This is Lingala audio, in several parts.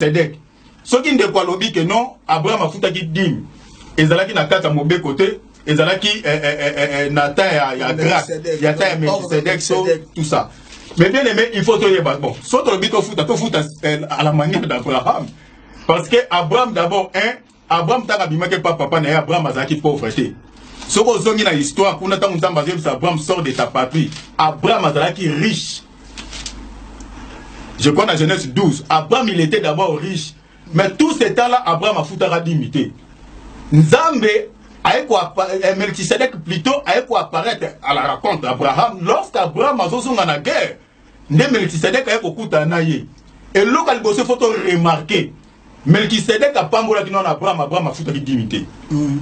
Melchisedec. Ce qui ne quoi lobby que non, Abraham a foutu qui dim. Ezalaki na kata mauvais côté, Ezalaki Nathan ya grâce, ya ta Melchisedec, tout ça. Mais bien aimé, il faut te dire bon, soit le but au foot à la manière d'Abraham. Parce que Abraham d'abord, Abraham t'a abîmé que papa n'a Abraham azaki pauvreté. Ce qu'on zongi dans l'histoire, qu'on attend un basé sur Abraham sort de sa patrie. Abraham azaki riche. Je connais la Genèse 12. Abraham il était d'abord riche. Mais tout ce temps-là, Abraham a foutu à dignité. Nzambe Melchisedec plutôt a quoi apparaître à la raconte d'Abraham lorsqu'Abraham a zongi dans la guerre. Melchisedec a quoi naïe. Et local bosse faut remarquer. Melchisedec a pambola qui non Abraham a foutu à dignité.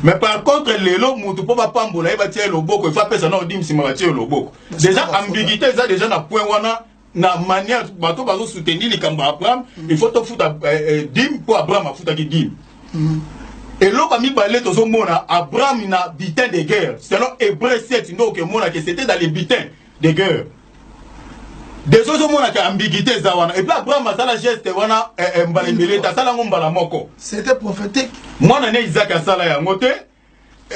Mais par contre les lots moutou pas pambola il va tirer le boko il va passer non dim si ma tirer le boko. Déjà ambiguïté ça déjà na point wana na manière bateau bazo soutenir les cambres Abraham il faut te foutre dim pour Abraham a foutu à dim. Et l'autre ami balé to mona Abraham na butin de guerre selon Hébreu 7 donc que mona que c'était dans les butins de guerre. Des autres mona que ambiguïté zawana et puis Abraham a la geste wana mbalembele ta sala ngombala moko. C'était prophétique. Moi na Isaac a sala ya ngote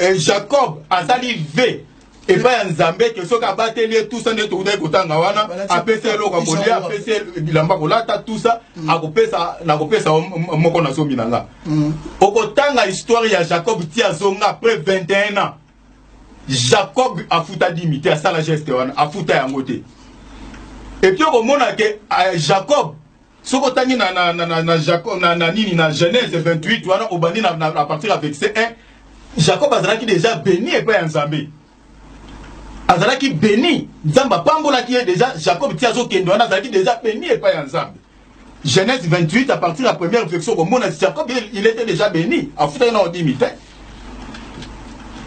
et Jacob a sali V et pas Nzambe que soka bateli tout ça ne to kutaka kotanga wana apese lo kwa bolia apese bilamba kolata tout ça akopesa na kopesa moko na sombi nanga. Okotanga histoire ya Jacob tia zonga après 21 ans. Jacob a fouta dimité à ça la geste wana a fouta ya ngote. Et puis au moment que Jacob sokotangi na Jacob na nini na Genèse 28 wana obani à partir avec verset 1 Jacob azalaki déjà béni et pas Nzambe. Azalaki béni, Nzamba pambola qui est déjà Jacob tiazo kendo azalaki déjà béni et pas Nzambe. Genèse 28 à partir de la première version au monde Jacob il était déjà béni a fouta na odimité.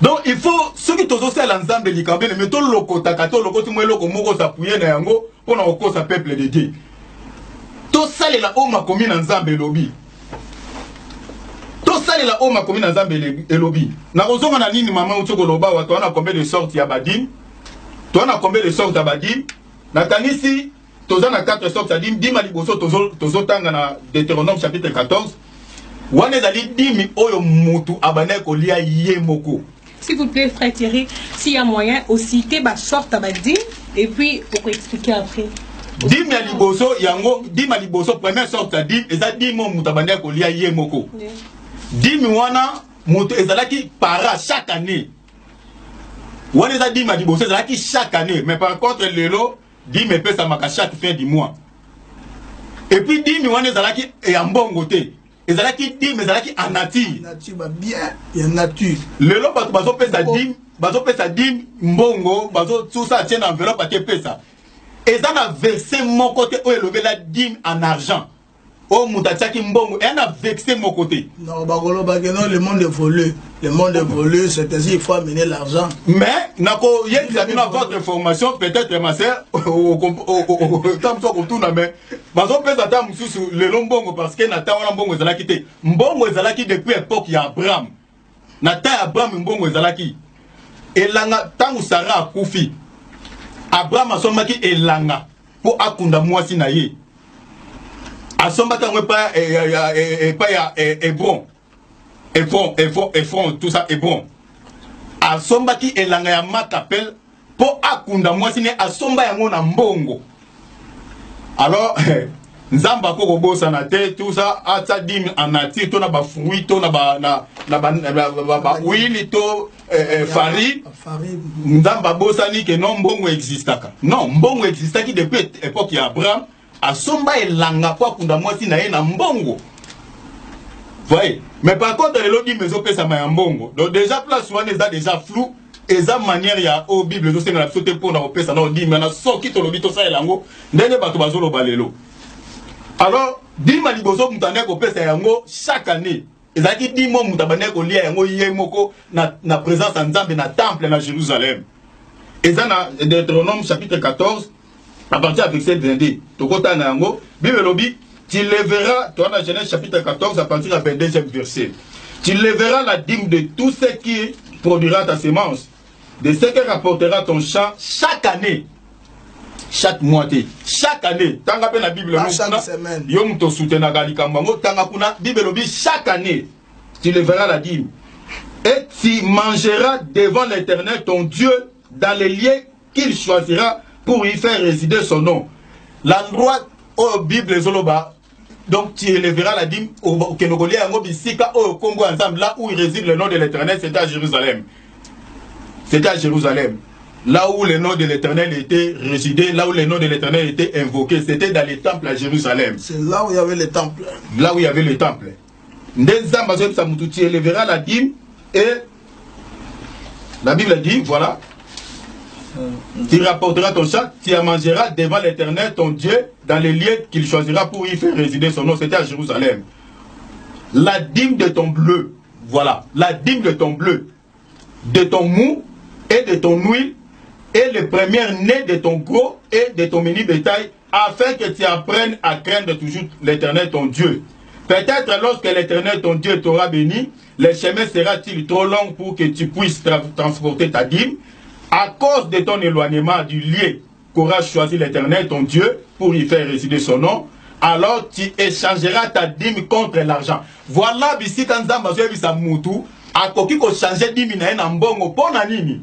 Donc il faut ceux qui tozo c'est l'ensemble likambe mais to lokota kato lokoti mo loko moko s'appuyer na yango pour na okosa peuple de Dieu. To sale la oma komi na Nzambe lobi. To sale la oma komi na Nzambe lobi. Na kozonga na nini mama utoko loba wa to na combien de sortes ya badim. To na combien de sortes ya badim. Na kanisi toza na 4 sortes ya dim dim aliboso tozo tanga na Deutéronome chapitre 14. Wane zali dimi oyo mutu abane ko lia ye moko. S'il vous plaît, frère Thierry, s'il y a moyen, aussi, tu vas sortir à dire et puis pour expliquer après. Dim ya liboso yango dim ya liboso première sorte à dim eza dim mo mutabande ko lia ye moko. Dim wana mutu ezalaki para chaque année. Wana eza dim ya liboso ezalaki chaque année mais par contre lelo dim epesa maka chaque fin du mois. Et puis dim wana ezalaki ya mbongo te. Ezalaki dim ezalaki en nature. Nature ba bien, il y a nature. Lelo bazo pesa dim mbongo bazo tout ça tient enveloppe à pesa. Et ça a versé mon côté où il la dîme en argent. Oh, Moutatiaki Mbongo, elle a vexé mon côté. Non, le monde est volé. Le monde est volé, c'est ainsi il faut amener l'argent. Mais, il y a votre information, peut-être ma soeur, au temps où tout n'a mais, bazo pesa tam sous le Mbongo parce que Nata Mbongo ezalaki te. Mbongo ezalaki depuis l'époque ya Abraham. Nata Abraham Mbongo ezalaki. Et là, tant Sarah a koufi. Abraham a sombaki elanga pour akunda mwasi na ye. Asombaka pas ya Hébron. Hébron tout ça Hébron. Asombaki elanga ya Makapel pour akunda mwasi ne asomba yango na mbongo. Alors Nzamba ko bosa na te tout ça ata dim en nature to na ba fruit to na ba huile to farine. Nzamba bosa ni que non mbongo existaka. Non, mbongo existaki depuis époque ya Abraham, asomba elanga kwa kunda mwasi na ye na mbongo. Voyez, mais par contre les lodi mezo pesa ma mbongo. Donc déjà place one est déjà flou et ça manière ya au Bible zo senga la sauter pour na pesa na odi mais na soki to lobi to sa elango ndenge bato bazolo balelo. Alors, Dima Liboso Moutane ko pesa yango chaque année. Ezaki dimo mutabane ko lia yango yemoko na présence en Nzambe na temple na Jérusalem. Ezana Deutéronome chapitre 14 à partir du verset 22. Tokota na yango Bible lobi tu lèveras toi dans Genèse chapitre 14 à partir du 22e verset. Tu lèveras la dîme de tout ce qui produira ta semence, de ce que rapportera ton champ chaque année. chaque mois, chaque année. Tanga pe na Bible chaque semaine. Yom to soutenaka likambango tanga kuna Bible chaque année. Tu leveras la dîme. Et tu mangeras devant l'Éternel ton Dieu dans les lieux qu'il choisira pour y faire résider son nom. L'endroit où Bible Zoloba, donc tu élèveras la dîme au Kenogoli Ango Bisika au Congo ensemble, là où il réside le nom de l'Éternel, c'était à Jérusalem. C'était à Jérusalem. Là où le nom de l'Éternel était résidé, là où le nom de l'Éternel était invoqué, c'était dans les temples à Jérusalem. C'est là où il y avait les temples. Là où il y avait les temples. Tu élèveras la dîme et la Bible dit, voilà, tu rapporteras ton chat, tu en mangeras devant l'Éternel ton Dieu dans les lieux qu'il choisira pour y faire résider son nom. C'était à Jérusalem. La dîme de ton bleu, voilà, la dîme de ton bleu, de ton mou et de ton huile et le premier né de ton gros et de ton mini bétail, afin que tu apprennes à craindre toujours l'Éternel ton Dieu. Peut-être lorsque l'Éternel ton Dieu t'aura béni, le chemin sera-t-il trop long pour que tu puisses transporter ta dîme à cause de ton éloignement du lieu qu'aura choisi l'Éternel ton Dieu pour y faire résider son nom. Alors tu échangeras ta dîme contre l'argent. Voilà, ici quand Nzamba bisa mutu, a koki ko changer dîme na mbongo pona nini.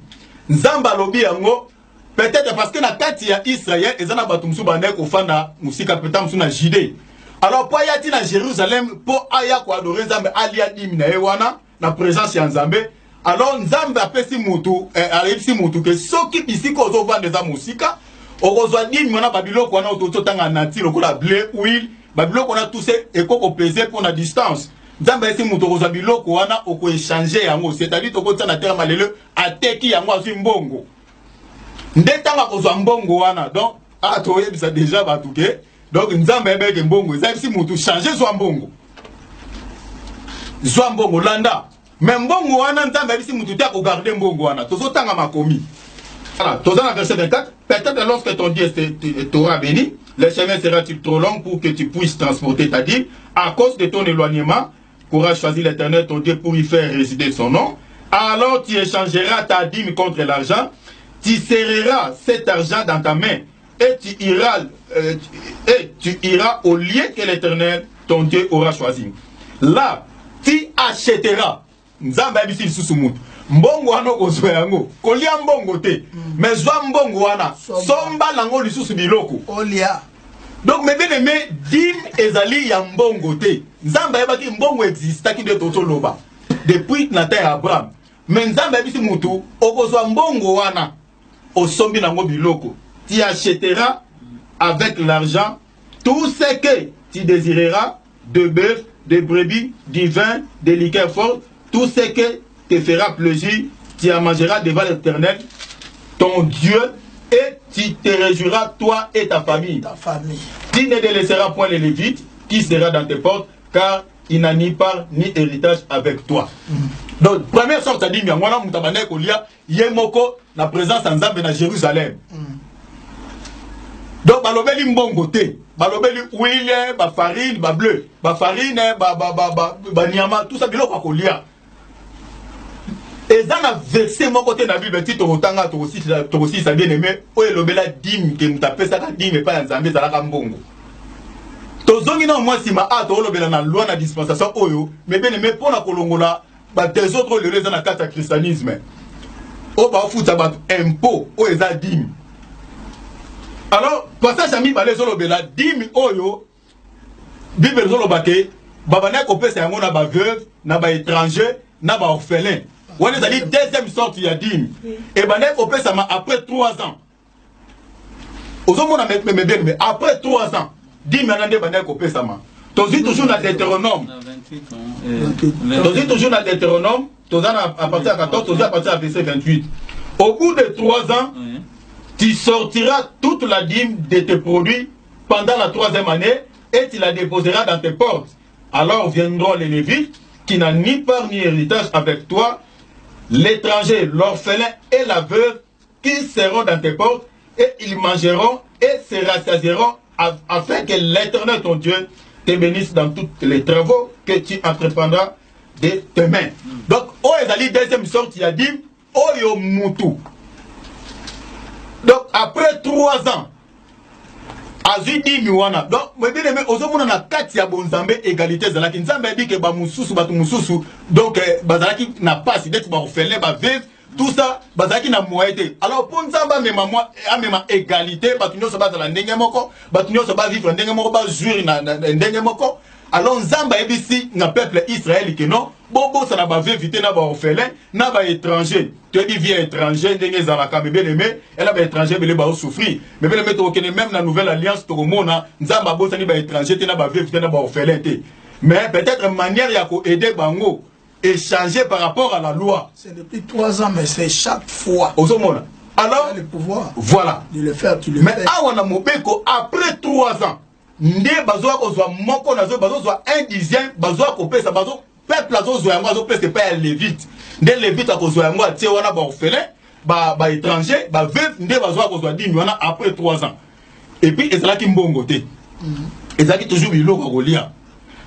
Nzamba lobi yango peut-être parce que na kati ya Israël ezana batumsu bande ko fanda musika petamsu na Judée. Alors pour y na Jérusalem pour aya ko adorer Nzambe alia dîme na ewana na présence ya Nzambe. Alors Nzambe apesi mutu alisi mutu que soki bisiko zo vendre za musika okozwa dîme mona babiloko wana ototanga nati lokola blé huile babiloko na tout c'est ekoko peser pour la distance. Nzambe esi mutu okozwa biloko wana oko échanger yango, c'est-à-dire tokota na terre malele ateki yango azwi mbongo. Ndetanga kozwa mbongo wana donc atoyebisa déjà batuke donc Nzambe ebeke mbongo esi mutu changer zwa mbongo. Zwa mbongo landa. Mais mbongo wana Nzambe esi mutu te ko garder mbongo wana. Tozotanga makomi. Voilà, dans le verset 24, peut-être lorsque ton Dieu t'aura béni, le chemin sera-t-il trop long pour que tu puisses transporter ta dîme à cause de ton éloignement qu'aura choisi l'Éternel ton Dieu pour y faire résider son nom. Alors tu échangeras ta dîme contre l'argent, tu serreras cet argent dans ta main et tu iras au lieu que l'Éternel ton Dieu aura choisi. Là, tu achèteras. Nzamba bisi susumutu. Mbongo wana kozwa yango kolia mbongo te mais zwa mbongo wana somba nango lisusu biloko olia. Donc mes bien-aimés, dîme ezali ya mbongo te. Nzamba yebaki mbongo existaki de totoloba depuis na terre Abraham. Mais Nzamba yebisi mutu okozwa mbongo wana osombi nango biloko. Tu achèteras avec l'argent tout ce que tu désireras, de bœuf, de brebis, du vin, de liqueurs fortes, tout ce que te fera plaisir, tu en mangeras devant l'Éternel, ton Dieu, et tu te réjouiras, toi et ta famille. Tu ne délaisseras point les Lévites, qui sera dans tes portes, car il n'a ni part ni héritage avec toi. Donc, première sorte, dit, moi, moutabane kolia, yemoko, la présence en Nzambe na Jérusalem. Donc, balobeli mbongo te, balobeli huile, ba farine, ba bleu, ba farine, ba nyama, tout ça, biloko kolia. Et dans la verset mon côté na Bible ti to tanga to aussi ça bien aimé o elobela dîme que mutape ça dîme pas Nzambe za la mbongo to zongi na moi sima a to lobela na loi na dispensation oyo mais bien aimé pour na kolongola ba des autres le raison na kata christianisme o ba futa ba impôt o eza dîme. Alors passage ami ba les lobela dîme oyo Bible zolobake baba na ko pesa yango na ba veuve na ba étranger na ba orphelin. On est allé deuxième sorte il y a dîme. Et ben on peut ça après 3 ans. Aux hommes on a mais après 3 ans, dîme maintenant ben on peut ça. Toujours dans Deutéronome. Toujours dans Deutéronome, à partir de 14, toujours à partir de verset 28. Au bout de 3 ans, tu sortiras toute la dîme de tes produits pendant la 3e année et tu la déposeras dans tes portes. Alors viendront les Lévites qui n'ont ni part ni héritage avec toi, l'étranger, l'orphelin et la veuve qui seront dans tes portes et ils mangeront et se rassasieront afin que l'Éternel ton Dieu te bénisse dans tous les travaux que tu entreprendras de tes mains. Donc, oh ezali deuxième sorte, il y a dit, oh yo mutu. Donc, après 3 ans, azui dimi wana donc bien aimé ozomona na kati ya bonzambe égalité zalaki nzambe a dit que ba mususu batu mususu donc bazalaki na passe d'être ba orphelin ba veuve tout ça bazalaki na moyete alors pour nzamba amema égalité batu nyonso bazala ndenge moko batu nyonso ba vivre ndenge moko ba jouir na ndenge moko alors nzamba ebisi na peuple Israël que non bobo ça na ba veuve na ba orphelin na ba étranger tu dis vie étranger ndenge zalaka bien aimé elle a ba étranger belé ba souffrir mais bien aimé to kene même la nouvelle alliance to mona nzamba bo sani ba étranger te na ba veuve na ba orphelin te mais peut-être manière ya ko aider bango échanger par rapport à la loi. C'est depuis 3 ans, mais c'est chaque fois. Alors, le pouvoir. Voilà. De le faire, tu le mais fais. Après 3 ans, nde bazoa kozwa moko nazo bazozwa 1/10 bazoa kopesa bazo peuple azozwa yango azopesa pa ya lévite. Nde lévite akozwa yango atie wana ba orphelin, ba étranger, ba veuve nde bazoa kozwa dimi wana après 3 ans. Et puis ezalaki mbongo te. Ezalaki toujours biloko kolia.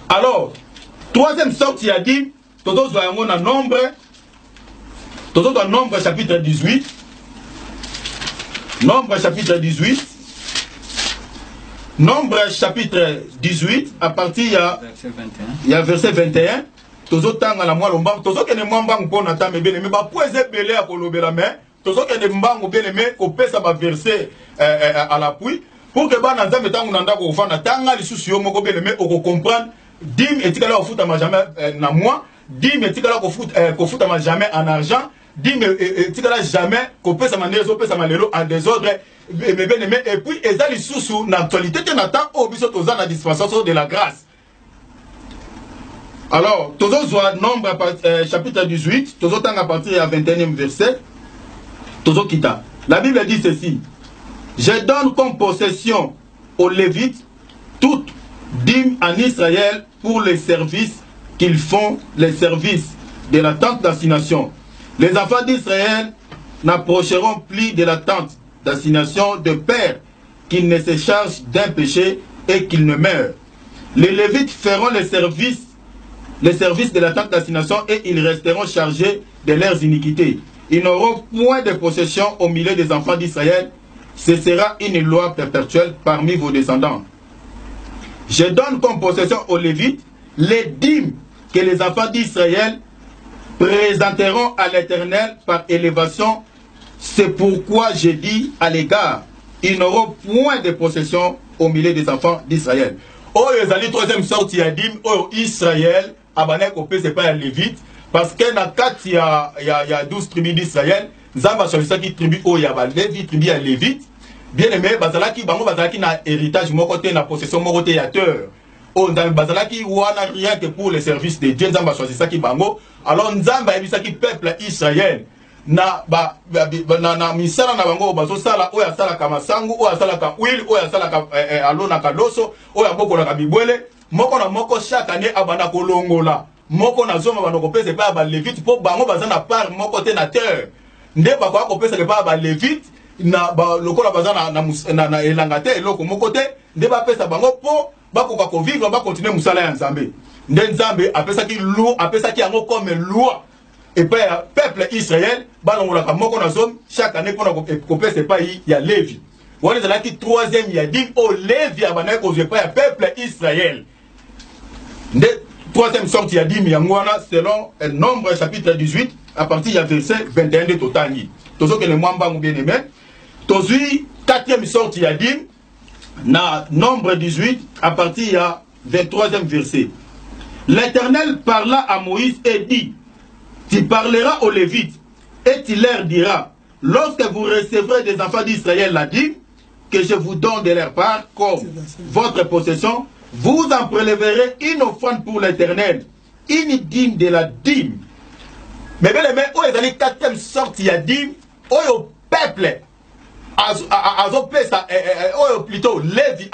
Alors, troisième sortie a dit Toto Zoyango na nombre chapitre 18. Nombre chapitre 18. Nombre chapitre 18 à partir il y a verset 21. Tozo tanga la moi lomba tozo kene mwamba mpona ta mebele me ba poeze belé a kolobela mais tozo kene mbango bele me ko pesa ba verset à l'appui pour que bana nzambe tangu nanda ko fana tanga lisusu yo moko bele me oko comprendre dim etikala ofuta ma jamais na moi dim etikala ko futa ma jamais en argent dim etikala jamais ko pesa ma nezo pesa ma lelo en désordre et puis ezali lisusu na actualité te na temps au biso toza na dispensation de la grâce. Alors, nombre chapitre 18, à partir du 21e verset, Kita. La Bible dit ceci: je donne comme possession aux Lévites toute dîme en Israël pour les services qu'ils font, les services de la tente d'assignation. Les enfants d'Israël n'approcheront plus de la tente d'assignation de peur qu'ils ne se chargent d'un péché et qu'ils ne meurent. Les Lévites feront les services de la tente d'assignation et ils resteront chargés de leurs iniquités. Ils n'auront point de possession au milieu des enfants d'Israël. Ce sera une loi perpétuelle parmi vos descendants. Je donne comme possession aux Lévites les dîmes que les enfants d'Israël présenteront à l'Éternel par élévation. C'est pourquoi je dis à l'égard, ils n'auront point de possession au milieu des enfants d'Israël. Oh, les alliés, troisième sortie à dîme, oh, Israël, Abanek, c'est pas les Lévites, parce que dans 4, il y a 12 tribus d'Israël, Zamba choisit qui tribu, oh, il y a Lévi, tribu à Lévite. Bien aimé, Bazalaki, Bazalaki n'a héritage, mon côté, n'a possession, mon côté, à terre. Oh, dans Bazalaki, ou on a rien que pour les services de Dieu, Zamba choisit ça qui bango. Alors, Zamba, il qui peuple Israël. Na misala na bango bazo sala oya sala kama sangu oya sala ka huile oya sala ka alona ka loso oya boko la bibwele moko na moko chaque année abana kolongola moko na zoma bana ko pesa pa ba Lévite po bango bazana part moko te na terre nde ba ko pesa pa ba Lévite na ba lokola bazana na elanga te eloko moko te nde ba pesa bango po bako ko vivre ba continuer musala ya Nzambe nde Nzambe apesa ki loi apesa ki yango comme loi. Et puis, le peuple Israël, chaque année, il y a Lévi. On est là qui troisième, il y a dit, oh Lévi, il y a peuple Israël. Troisième sortie, il y a dit, selon le nombre chapitre 18, à partir du verset 21 de Totani. Tout ce que le Mwamba ou bien aimé. Quatrième sortie, il y a dit, dans nombre 18, à partir du 23e verset. L'Éternel parla à Moïse et dit: tu parleras aux Lévites et tu leur diras, lorsque vous recevrez des enfants d'Israël la dîme, que je vous donne de leur part comme votre possession, vous en prélèverez une offrande pour l'Éternel, une dîme de la dîme. Mais bien aimé, où est la quatrième sortie de dîme, où est le peuple, plutôt Lévi,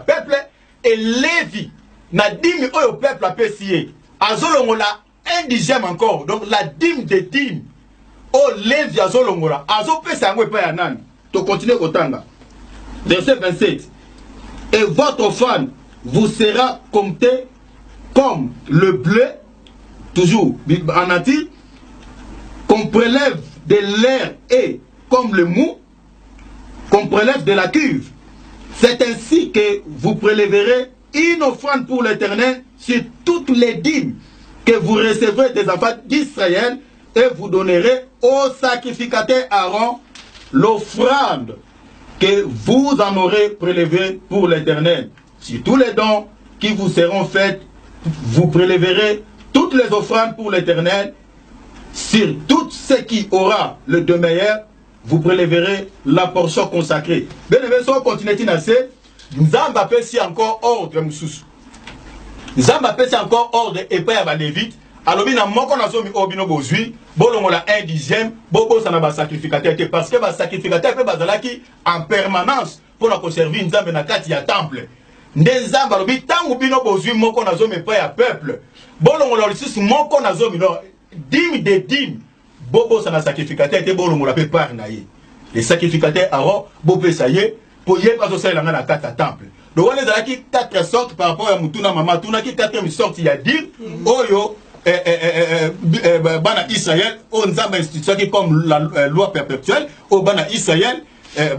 peuple, et Lévi, na dîme, où est le peuple a payé, azolongola 1/10 encore, donc la dîme de dîme. Oh, Lévi azolongola. Azo pesa ngwe pa yanan. To continuer kotanga. Verset 27. Et votre offrande vous sera comptée comme le bleu, toujours en ati, qu'on prélève de l'air et comme le mou, qu'on prélève de la cuve. C'est ainsi que vous prélèverez une offrande pour l'Éternel sur toutes les dîmes que vous recevrez des enfants d'Israël et vous donnerez au sacrificateur Aaron l'offrande que vous en aurez prélevé pour l'Éternel. Sur tous les dons qui vous seront faits, vous prélèverez toutes les offrandes pour l'Éternel. Sur tout ce qui aura le de meilleur, vous prélèverez la portion consacrée. Bien aimé, si on continue à dire, Nzamba peut si encore ordre Moussous. Nzamba peut si encore ordre et pas à Lévite. Alors, il y a un zomi obino bozui, bolon la 1/10, bobo ça n'a pas sacrificateur, parce que le sacrificateur peut bazalaki en permanence pour la conserver Nzamba na kati ya temple. Nzamba lobi tangu bino bozui moko na zomi pas ya peuple. Bolon la lisusu moko na zomi no dîme de dîme. Bobo ça n'a sacrificateur te bolon la peut par naïe. Les sacrificateurs Aaron bobo ça y est pour y pas ça la na kati ya temple. Donc on est qui 4 sortes par rapport à Mutuna Mama, Tuna qui 4e sorte il y a dire oyo Bana Israël, on a institution qui comme la loi perpétuelle, au Bana Israël,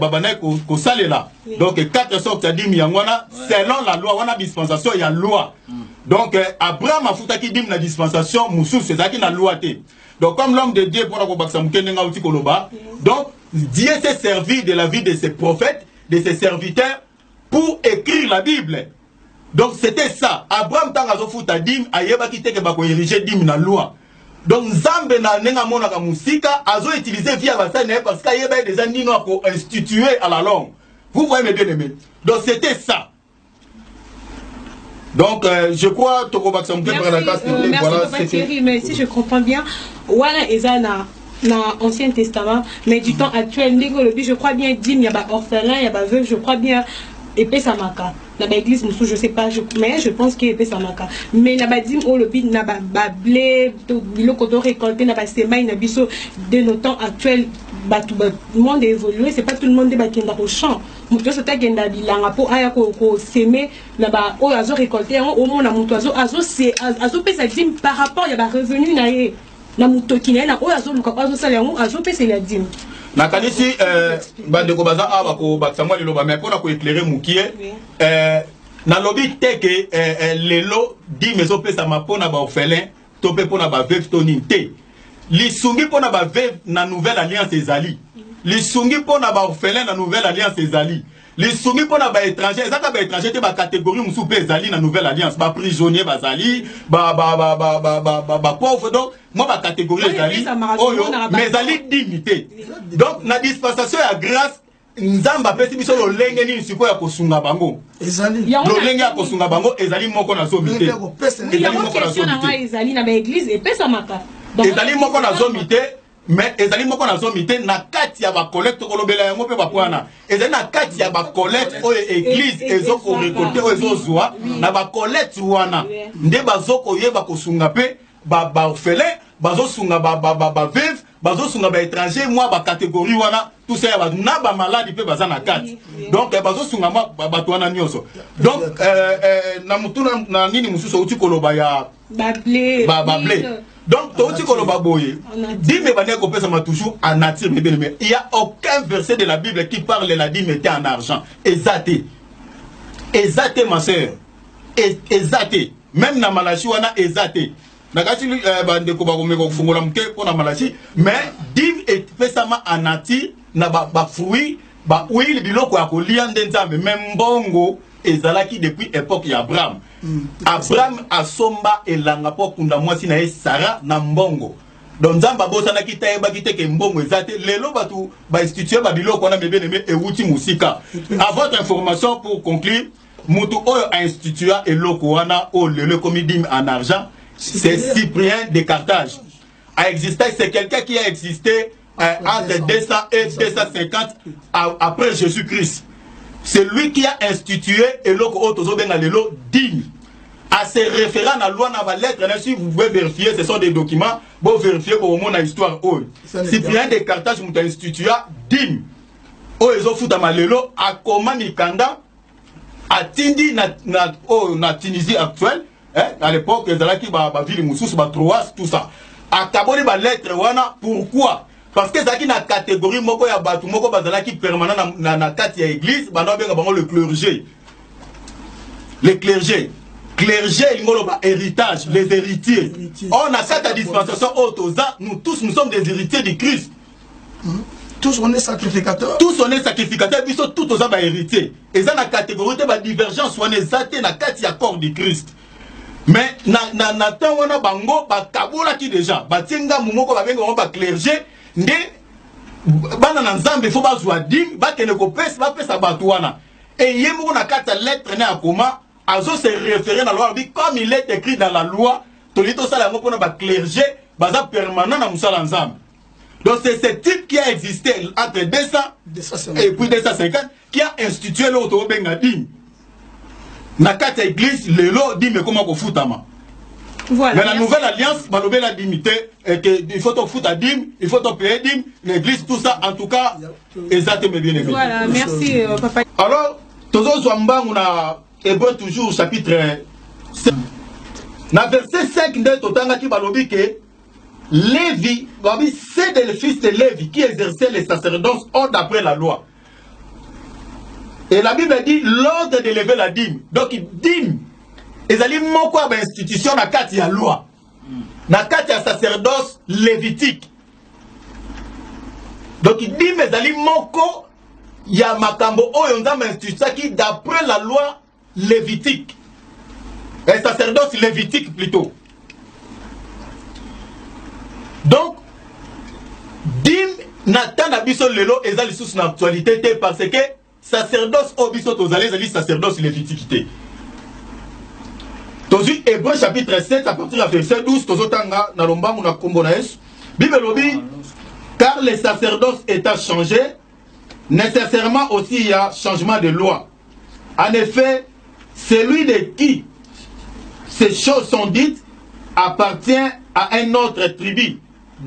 Babana ko sale là. Donc 4 sortes de dîmes yangwana selon la loi, on a dispensation, il y a loi. Donc Abraham a foutu qui dîme la dispensation, Moussou c'est ça qui na loi té. Donc comme l'homme de Dieu pour la kobaksa mukenenga uti koloba, donc Dieu s'est servi de la vie de ses prophètes, de ses serviteurs pour écrire la Bible. Donc c'était ça. Abraham tangazo futa dim ayeba kiteke bako ériger dim na loi. Donc Nzambe na nenga mona ka musika azo utiliser via basane parce qu'ayeba des anino ko instituer à la longue. Vous voyez mes bien-aimés. Donc c'était ça. Donc je crois Toko Baksamke par la casse voilà Thierry, mais si je comprends bien, voilà ezana na Ancien Testament, mais du temps actuel je crois bien dim il y a ba orphelin, il y a ba veuve, je crois bien épée samaka. Na ba église musu je sais pas mais je pense que épée samaka. Mais na ba dim o lobi na ba blé to biloko to récolter na ba semaine na biso de nos temps actuels le monde évolué, c'est pas tout le monde qui est au champ. Mutu so ta genda bilanga po aya ko semer na ba o azo récolter au moins na mutu azo pesa dim par rapport ya ba revenu na ye na mutu kina na o azo luka azo sala yango azo pesa la dim. Nakanisi bande ko baza aba ko baksamwa lelo ba mais pona ko éclairer mukie na lobby teke lelo di mezo pesa mapona ba orphelin to pe pona ba veuve to ninte lisungi pona ba veuve na nouvelle alliance ezali lisungi pona ba orphelin na nouvelle alliance ezali lisungi pona ba étranger ezaka ba étranger te ba catégorie musu pe ezali na nouvelle alliance ba prisonnier bazali ba pauvre donc moi ma catégorie ezali oyo mais ezali dignité donc na dispensation ya grâce Nzamba pesi biso lo lenge ni siko ya kosunga bango ezali lo lenge ya kosunga bango ezali moko na zomité ezali moko na zomité ezali na ba église epesa maka ezali moko na zomité mais ezali moko na zomité na kati ya ba collecte kolobela yango pe bakwana ezali na kati ya ba collecte o église ezoko récolter o ezozwa na ba collecte wana nde bazoko yeba kosunga pe ba orphelin bazosunga ba veuve bazosunga ba étranger moi ba catégorie wana tout ça na ba malade pe bazana kati donc bazosunga ba to wana nyonso donc na mutuna na nini mususu uti koloba ya ba blé donc to uti koloba boye dime bane ko pesa ma toujours en nature mais il y a aucun verset de la Bible qui parle de la dîme était en argent exacté ma sœur exacté même na Malachi wana exacté nakati bande ko bakomeko kufungola mke pona Malachi mais dîme et pesama en nature na ba fruit ba huile biloko ya kolia nde Nzambe même mbongo ezalaki depuis époque ya Abraham. Abraham asomba elanga po kunda mwasi na ye Sarah na mbongo. Donc Nzamba bosana kitayeba kiteke mbongo ezate lelo batu ba instituer ba biloko na bebe neme ewuti musika. À votre information pour conclure, mutu oyo a instituer eloko wana o lelo comme dîme en argent, c'est Cyprien de Carthage. A existé, c'est quelqu'un qui a existé entre 200 et 250 après Jésus-Christ. C'est lui qui a institué et l'autre digne. À se référant à la loi, à la lettre, si vous pouvez vérifier, ce sont des documents, vous vérifiez pour mon histoire. Cyprien de Carthage m'a institué digne. Oh, ils ont foutu à Malelo, à comment Mikanda, à Tindi, na Tunisie actuelle, à l'époque, ils allaient qui va ville Moussous, Troas, tout ça. À Kaboli, ma lettre, pourquoi? parce que ça qui na catégorie moko ya batu moko bazala qui permanent na kati ya église bana benga bango le clergé. Les clergés. Clergé, il y a héritage, les héritiers. On a cette dispensation autosa, nous tous nous sommes des héritiers du Christ. Tous on est sacrificateurs. Tous on est sacrificateurs, puis tous on est héritiers. Et ça, la catégorie de la divergence, on est athées dans le corps du Christ. Mais na temps on a bango ba kabola qui déjà ba tinga mumoko ba bengo ba clergé nde bana na nzambe faut ba zwa dim ba kene ko pesa ba pesa batuana et yemo na kata lettre na akoma azo se référer dans la loi comme il est écrit dans la loi tolito sala ngo pona ba clergé baza permanent na musala nzambe. Donc c'est ce type qui a existé entre 200 et puis 250 qui a institué l'auto benga dim. Na kata église lelo dit mais comment ko futama. Voilà. Mais la nouvelle alliance malobé la dimité et que il faut te foutre à dim, il faut te payer dim, l'église tout ça en tout cas exactement bien aimé. Voilà, merci papa. Alors tozo zwamba on a Hébreux toujours chapitre 5. Na verset 5 de totanga ki balobi que Lévi, c'est le fils de Lévi qui exerçait les sacerdoces ordre d'après la loi. Et la Bible dit l'ordre de lever la dîme. Donc, dîme, ils allaient moko à l'institution na kati ya loi. Na kati ya sacerdoce lévitique. Donc, dîme, ils allaient moko ya makambo oyo nzambe institution qui d'après la loi lévitique. Un sacerdoce lévitique plutôt. Donc, dîme, n'atteint na biso lelo, ils allaient sous l'actualité parce que sacerdoce obiso tozali ezali sacerdoce lévitique. Tozu Hébreux chapitre 7 à partir du verset 12 tozotanga na lombangu na kombo na Yesu. Bible lobi car les sacerdoces étant changés, nécessairement aussi il y a changement de loi. En effet, celui de qui ces choses sont dites appartient à un autre tribu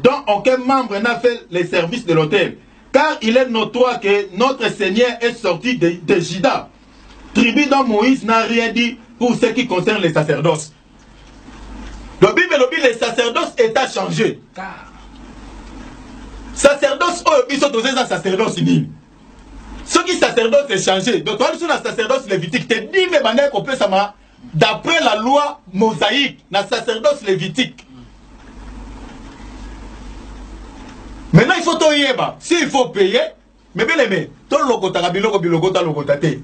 dont aucun membre n'a fait les services de l'autel. Car il est notoire que notre Seigneur est sorti de Juda, tribu dont Moïse n'a rien dit pour ce qui concerne les sacerdoces. Le Bible dit les sacerdoces étaient changés. Sacerdoce, ils sont dosés à sacerdoce nul. Ce qui sacerdoce est changé. Donc, on est sur la sacerdoce lévitique. Tu dis, mais qu'on peut ça d'après la loi mosaïque, la sacerdoce lévitique. Maintenant, il faut tout y aller. S'il faut payer, mais bien aimé, tout le locota, bilogota, locotate.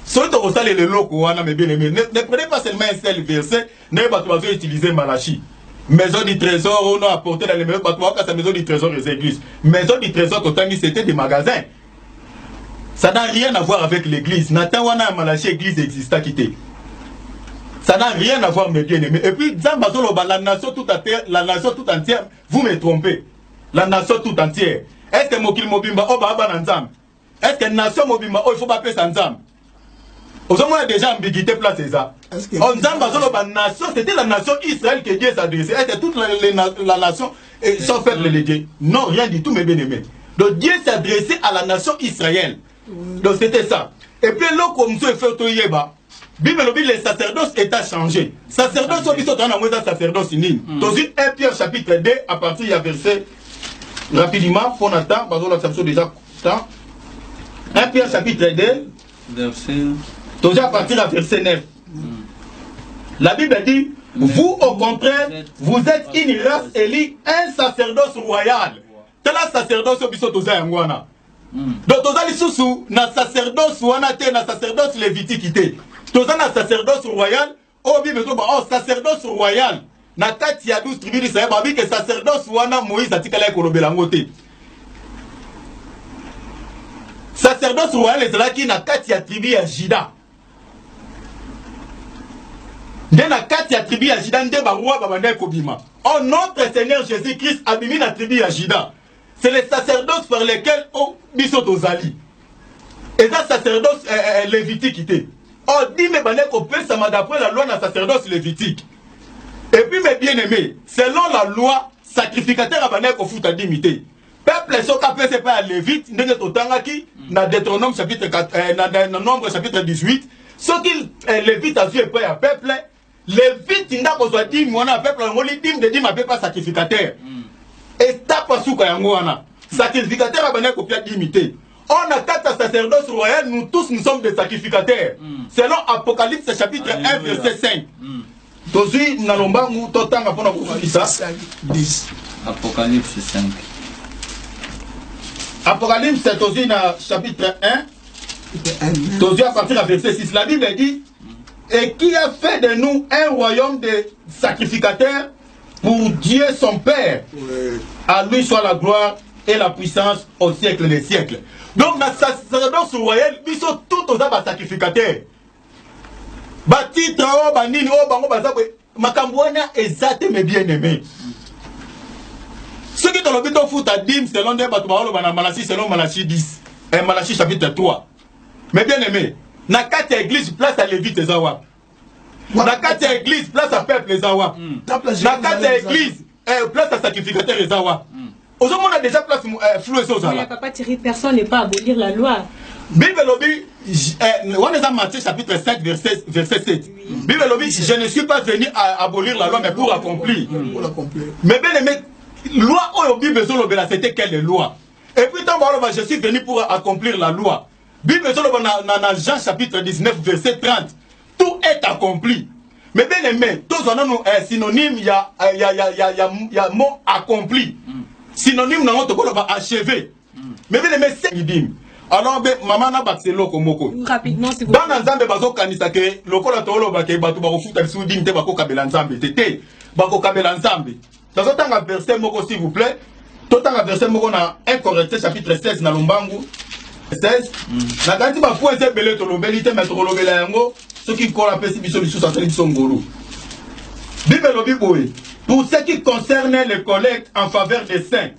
Si tu as le loco, mais bien aimé, ne prenez pas seulement un seul verset, n'ayez pas utiliser Malachi. Maison du trésor, on a apporté dans les maisons, la maison du trésor des églises. Maison du trésor, c'était des magasins. Ça n'a rien à voir avec l'église. Nathan wana Malachi, église exista quitté. Ça n'a rien à voir, mes bien aimés. Et puis, la nation tout entière, vous me trompez. La nation tout entière. Est-ce que Mokil Mobimba, oh, bah, Nzam? Est-ce que Nation Mobimba, oh, il faut pas payer Nzam? Aux hommes, il y a déjà ambiguïté place ça. La nation, c'était la nation Israël que Dieu s'adressait. Est-ce que toute la nation sont faites les dieux? Non, rien du tout, mes bien-aimés. Donc Dieu s'adressait à la nation Israël. Donc c'était ça. Et puis là, comme ça, il fait tout yéba. Bible dit les sacerdoces étaient changés. Sacerdoce, ils sont dans le sacerdoce. Dans 1 Pierre chapitre 2, à partir du verset, rapidement, pour l'instant, parce que la section déjà temps. 1 Pierre chapitre 2, verset. Déjà à partir du verset 9. La Bible dit, vous au contraire, vous êtes une race élue, un sacerdoce royal. C'est la sacerdoce au biso toza yangwana. Donc toza lisusu na sacerdoce wana te na sacerdoce lévitique te. Toza na sacerdoce royal, au Bible to ba oh sacerdoce royal. Na kati ya 12 tribus d'Israël ba bi que sacerdoce wana Moïse atikala kolobela ngo te. Sacerdoce royal ezalaki na kati ya tribu ya Juda. Dans la carte, il y a tribu à Juda, oh, notre Seigneur Jésus-Christ a mis la tribu à Juda. C'est les sacerdoces par lesquels on bisot aux alliés. Et ça, sacerdoce lévitique. Oh, dit, mais ça m'a d'après la loi de la sacerdoce lévitique. Et puis, mes bien-aimés, selon la loi, sacrificateur a bané au foot à dimité. Peuple, ce qu'a fait, c'est pas lévite, n'est pas autant qui, dans Deutéronome chapitre 4, dans Nombre chapitre 18, ce qu'il lévite a vu et pas un peuple. Les vite n'a pas dit moi na peuple on dit dim de dim a pas sacrificateur. Et tape sous ka yangoana. sacrificateur a copié d'imiter. On a 4 sacerdoces royales, nous tous nous sommes des sacrificateurs. Selon Apocalypse chapitre 1 verset 5. Tozi nalombangu totanga pona kufundisa 10. Apocalypse 5. Apocalypse tozi na chapitre 1. Tozi à partir du verset 6. La Bible dit et qui a fait de nous un royaume de sacrificateurs pour Dieu son Père. À lui soit la gloire et la puissance au siècle des siècles. Donc, dans la sacerdoce royale, ils sont tous aux sacrificateurs. Batitre, oh, banini, oh, bango, bazabwe, makambouana, exact, mes bien-aimés. Ceux qui ont le but de foot à Dim, selon des bâtiments, Malachi, selon Malachi 10, et Malachi chapitre 3. Mes bien-aimés, na 4 églises, place à Lévite les Awa. Na 4 églises, place à peuple les Awa. Na 4 églises, place à sacrificateur les Awa. Aujourd'hui, on a déjà place flouée sur ça. Mais papa Thierry, personne n'est pas abolir la loi. Bible lobby, on est en Matthieu chapitre 5 verset 7. Bible lobby, je ne suis pas venu à abolir la loi, mais pour accomplir. Mais bien aimé, loi au Bible c'était quelle loi? Et puis tant je suis venu pour accomplir la loi. Bible dans Jean chapitre 19 verset 30, tout est accompli. Mais bien aimé, tous on a un synonyme, il y a mot accompli. Synonyme dans notre corps achevé. Mais bien aimé, c'est dit. Alors, maman n'a pas de loko moko. Rapidement, si vous dans l'ensemble, bazo kanisa ke loko la tolo ba ke batu ba kofuta bisu dinte ba ko kabela ensemble tete ba ko kabela ensemble. Dans un temps verset moko s'il vous plaît. Tout temps verset moko na 1 Corinthiens chapitre 16 na lombangu 16. Na kanti ba point c'est belé to lobeli te mettre lobela yango ce qui kola pesi biso bisu sa teli biso ngolo. Bible lobi boy. Pour ce qui concerne les collectes en faveur des saints.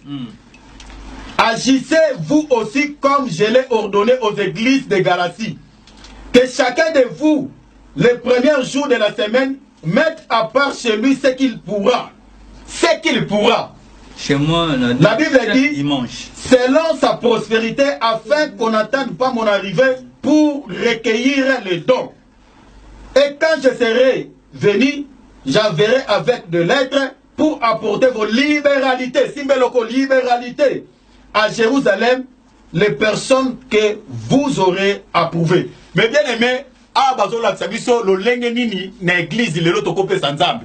Agissez vous aussi comme je l'ai ordonné aux églises de Galatie. Que chacun de vous, les premiers jours de la semaine, mette à part chez lui ce qu'il pourra. Ce qu'il pourra. Chez moi, la Bible dit, dimanche. Selon sa prospérité, afin qu'on n'attende pas mon arrivée pour recueillir les dons. Et quand je serai venu, j'enverrai avec de lettres pour apporter vos libéralités. Simbeloko libéralité. À Jérusalem, les personnes que vous aurez approuvées. Mais bien aimé, à Bazola Tsabiso, le lengenini, l'église, le lotokope sanzambe.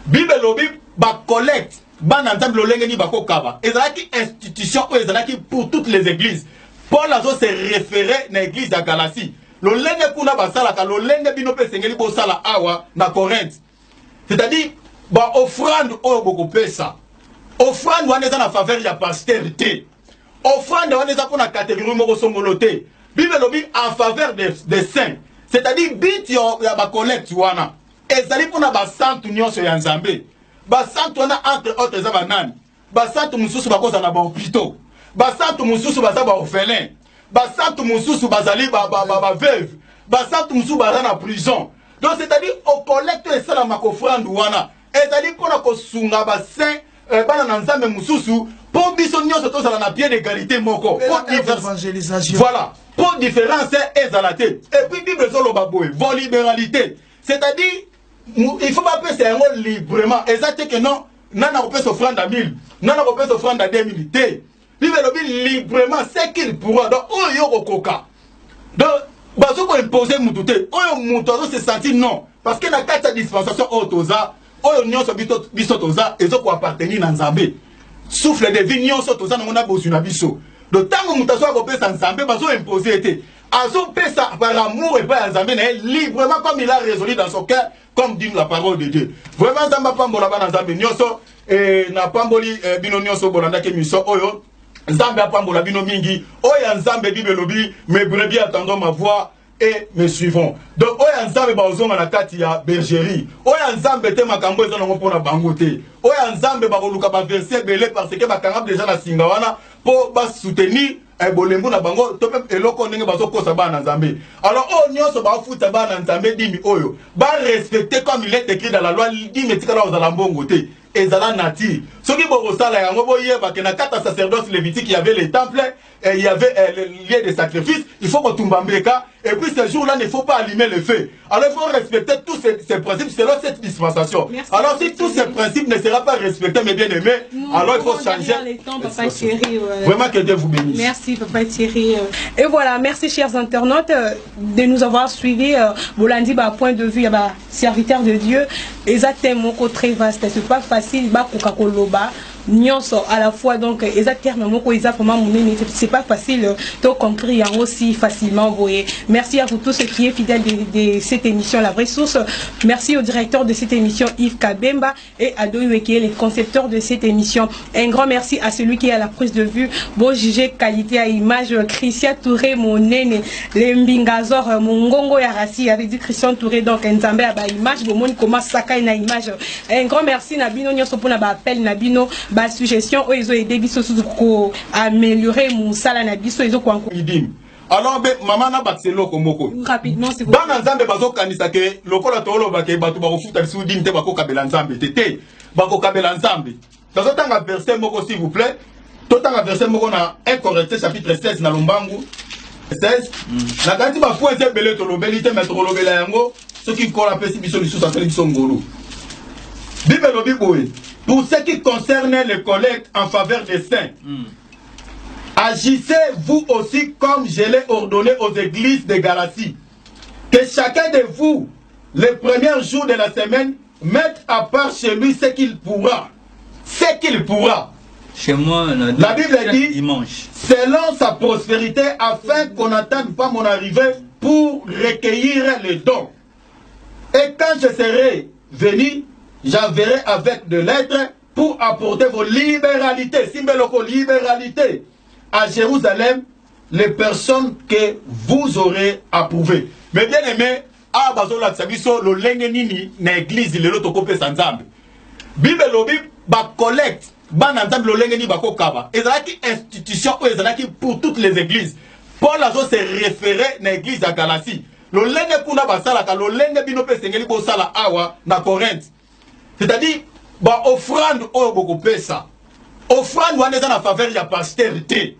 Bible lobi, ba collecte, ban ensemble le lengeni bako kaba. Et ça qui institution, et ça qui pour toutes les églises. Paul Azo s'est référé à l'église à Galatie. Le lenge kuna basala, le lenge binope sengeli bo sala awa na Corinthe. C'est-à-dire, ba offrande oyo boko pesa. Offrande wana eza na faveur ya postérité. Offrande wana eza pour la catégorie moko songoloté. Bible lobi en faveur des saints. C'est-à-dire bit ya ba collecte wana. Ezali pour na ba santu nyonso ya Nzambe. Ba santu wana entre autres eza banani. Ba santu mususu bakoza na ba hôpitaux. Ba santu mususu baza ba orphelin. Ba santu mususu bazali ba veuve. Ba santu mususu baza na prison. Donc c'est-à-dire au collecte ça la makofrande wana. Ezali pour na kosunga ba saint bana na Nzambe mususu. Pour biso nyonso tozala na pied d'égalité moko. Pour évangélisation. Voilà. Pour différence ezalate. Et puis Bible solo baboy, vos libéralité. C'est-à-dire il faut pas passer un rôle librement. Exact que non, nana peut s'offrande à 1000, nana peut s'offrande à 2000. Bible lobi librement c'est qu'il pourra. Donc oyo kokoka. Donc bazo ko imposer mututé. Oyo mutozo se sentir non parce que na kata dispensation otoza, oyo nyonso biso toza ezo ko appartenir na Nzambe. Souffle de vie nyonso toza na mona bosu na biso. Donc tant mutazo ko pesa Nzambe bazo imposer été. Azo pesa par amour et par Nzambe na librement comme il a résolu dans son cœur comme dit la parole de Dieu. Vraiment Nzamba pambola ba Nzambe nyonso et na pamboli bino nyonso bolanda ke miso oyo Nzambe apambola bino mingi oya Nzambe Bible lobi mes brebis attendons ma voix et me suivront. Donc oya Nzambe bazonga na kati ya bergerie. Oya Nzambe te makambo ezo nango pona bango te. Oya Nzambe bakoluka ba verset belé parce que bakangam déjà na singa wana pour ba soutenir bolembu na bango to pe eloko ndenge bazokosa bana Nzambe. Alors o nyonso ba futa bana Nzambe dimi oyo ba respecter comme il est écrit dans la loi dimi tikala ozala mbongo te. Ezala nati. Ce qui boko sala yango boyeba ke na kata sacerdoce lévitique il y avait les temples et il y avait les lieux de sacrifice, il faut que tumbambeka Et puis ce jour-là, il ne faut pas allumer le feu. Alors il faut respecter tous ces principes selon cette dispensation. Merci. Alors si tous ces principes ne seront pas respectés, mes bien-aimés, alors il faut changer. Les temps, Papa Thierry, Vraiment que Dieu vous bénisse. Merci Papa Thierry. Et voilà, merci chers internautes de nous avoir suivis. Bolandi, point de vue, serviteur de Dieu. Exactement, très vaste. C'est pas facile, Coca-Cola. Nyonso à la fois donc exactement c'est pas facile de comprendre aussi facilement. Vous voyez, merci à vous tous ceux qui est fidèles de cette émission La Vraie Source. Merci au directeur de cette émission Yves Kabemba et à Doyoué qui est le concepteur de cette émission. Un grand merci à celui qui est à la prise de vue bon jugé qualité à image Christian Touré mon nene les Mbingazor mon ngongo ya rasi avec dit Christian Touré donc Nzambe à ba image bon monde comment sakai na image. Un grand merci na bino nyonso pour na ba appel na bino ba suggestion ils ont aidé biso pour améliorer mon salaire na biso ils ont quoi alors maman na baxelo komoko rapidement c'est vous bana nzambe bazo kanisa ke lokola tolo bake batu ba kofuta biso dinde ba ko kabela nzambe tete ba ko kabela nzambe dazo tanga verset moko s'il vous plaît to tanga verset moko na 1 Corinthiens chapitre 16 na lombangu 16 na kanti ba point belé to lobeli te mettre lobela yango ce qui kola pesi biso biso sa tele biso ngolo Bible lobi boye. Pour ce qui concerne les collectes en faveur des saints, agissez vous aussi comme je l'ai ordonné aux églises de Galatie. Que chacun de vous, les premiers jours de la semaine, mette à part chez lui ce qu'il pourra. Ce qu'il pourra. Chez moi, la Bible dit, dimanche. Selon sa prospérité, afin qu'on n'attende pas mon arrivée pour recueillir les dons. Et quand je serai venu, j'enverrai avec de lettres pour apporter vos libéralités, Simbeloko libéralité, à Jérusalem, les personnes que vous aurez approuvées. Mais bien aimé, à Bazola Tsabiso, le lengenini, na église, le loto kopé sanzambe. Bible lobi, ba collecte, ban ensemble le lengeni bako kaba. Et ça qui institution, et ça qui pour toutes les églises. Paul Azo s'est référé na église à Galatie. Le lenge kuna basala, ka le lenge binope sengeli bo sala awa na Corinthe. C'est-à-dire, bah, offrande, oh, beaucoup pesa. Offrande, on est en faveur de la postérité.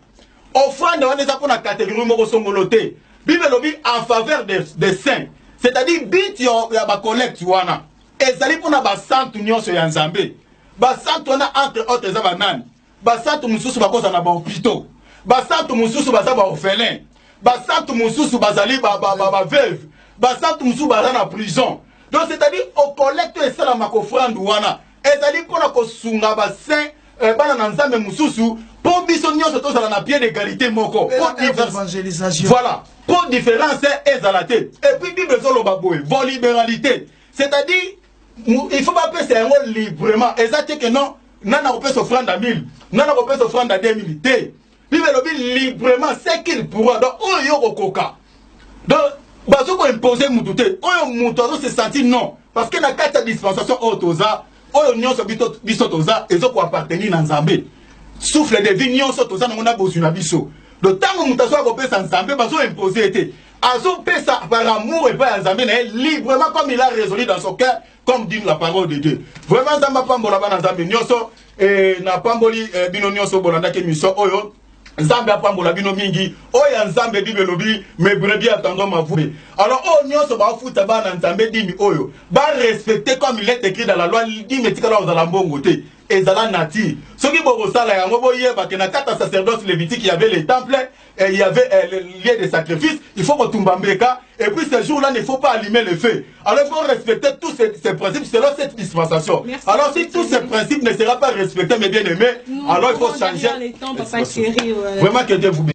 Offrande, on est pour la catégorie mokosongoloté. Bible lobby en faveur des saints. C'est-à-dire, bit yo ya ba collecte wana. Et ça dit pour na ba santu nyonso ya nzambe. Ba santu wana entre autres za banani. Ba santu mususu ba koza na ba hôpitaux. Ba santu mususu ba za ba orphelin. Ba santu mususu ba zali ba veuve. Ba santu mususu ba na prison. Donc c'est-à-dire au collecte et ça la makofrande wana. Et ça dit pour la kosunga ba saint bana na nzambe mususu pour biso nyonso to sala na pied d'égalité moko. Pour évangélisation. Voilà. Pour différence et zalaté. Et puis Bible zolo baboy, vos libéralité. C'est-à-dire il faut pas passer un rôle librement. Et ça c'est que non, nana ko peut s'offrande à 1000, nana ko peut s'offrande à 2000. Bible lobi librement c'est qu'il pourra. Donc on yo koka. Donc bazo ko imposer mututé. Oyo mutozo se sentir non parce que na carte de dispensation otoza, oyo nyonso biso toza ezo ko appartenir na Nzambe. Souffle de vie nyonso toza na mona bozuna biso. Le temps où mutazo ko pesa Nzambe bazo imposer été. Azo pesa par amour et pas Nzambe na librement comme il a résolu dans son cœur comme dit la parole de Dieu. Vraiment Nzamba pambola bana Nzambe nyonso et na pamboli bino nyonso bolanda ke mission oyo Nzambe apambola bino mingi oya Nzambe Bible lobi mes brebis attendront ma voix. Alors oh nyonso ba futa bana Nzambe dimi oyo ba respecter comme il est écrit dans la loi dit metikala ozala mbongo te ezala nati soki boko sala yango boyeba ke na kata sacerdoce lévitique il y avait les temples et il y avait les lieux de sacrifice il faut retomber mbeka et puis ce jour-là il ne faut pas allumer le feu. Alors il faut respecter tous ces principes selon cette dispensation. Merci. Alors si tous ces principes ne seront pas respectés mes bien-aimés alors il faut changer. Les temps, Papa Thierry, vraiment que Dieu vous bénisse.